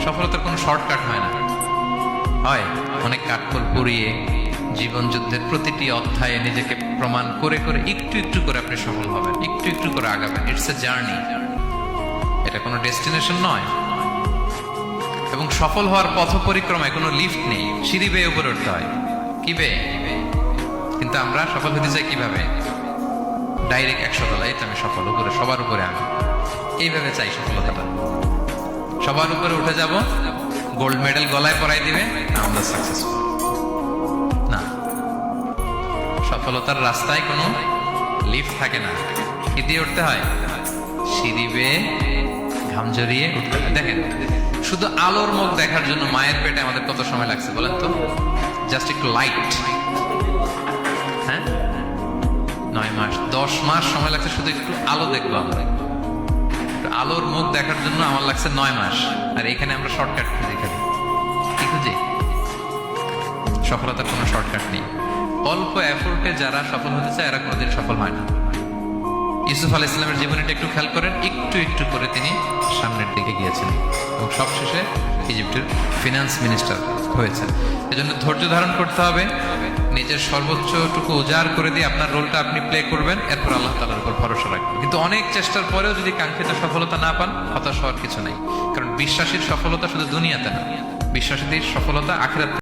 সফলতার কোনো শর্টকাট হয় না, হয় অনেক কাঠখড় পুড়িয়ে জীবন যুদ্ধের প্রতিটি অধ্যায়ে নিজেকে প্রমাণ করে করে একটু একটু করে আপনি সফল হবেন, একটু একটু করে আগাবেন। ইটস এ জার্নি, এটা কোনো ডেস্টিনেশন নয়। এবং সফল হওয়ার পথ পরিক্রমায় কোনো লিফট নেই, সিঁড়ি বেয়ে উপরে উঠতে হয়। কি বেয়ে? কিন্তু আমরা সফল হতে চাই কিভাবে? ডাইরেক্ট 100 তলায় আমি সফল, উপরে সবার উপরে আমি, এইভাবে চাই সফলতাটা। সবার উপরে উঠে যাব, গোল্ড মেডেল গলায় পরাই দিবে, আমরা সাকসেসফুল না। সফলতার রাস্তায় কোনো লিফট থাকে না। কি দিয়ে উঠতে হয়? সিঁড়ি বেয়ে ঘাম জড়িয়ে উঠতে হয়। দেখেন, শুধু আলোর মুখ দেখার জন্য মায়ের পেটে আমাদের কত সময় লাগছে বলেন তো? জাস্ট একটু লাইট, হ্যাঁ, 9 মাস 10 মাস সময় লাগছে শুধু একটু আলো দেখবো আমরা। আলোর মুখ দেখার জন্য আমার লাগছে 9 মাস। আর এখানে আমরা শর্টকাট খুঁজে খালি। কি খুঁজি? সফলতার কোনো শর্টকাট নেই। অল্প এফোর্টে যারা সফল হতে চায় এরা কোনোদিন সফল হয় না। ইউসুফ আলাইহিস সালামের জীবনীটা একটু খেয়াল করেন, একটু একটু করে তিনি সামনের দিকে গিয়েছেন এবং সবশেষে ইজিপ্টের ফিনান্স মিনিস্টার হয়েছেন। এজন্য ধৈর্য ধারণ করতে হবে, নিজের সর্বোচ্চটুকু উজাড় করে দিয়ে আপনার রোলটা আপনি প্লে করবেন, এরপর আল্লাহ তাআলার উপর ভরসা রাখবেন। কিন্তু অনেক চেষ্টার পরেও যদি কাঙ্ক্ষিত সফলতা না পান, হতাশ হওয়ার কিছু নাই। কারণ বিশ্বাসীর সফলতা শুধু দুনিয়াতে না, বিশ্বাসীদের সফলতা আখিরাতে।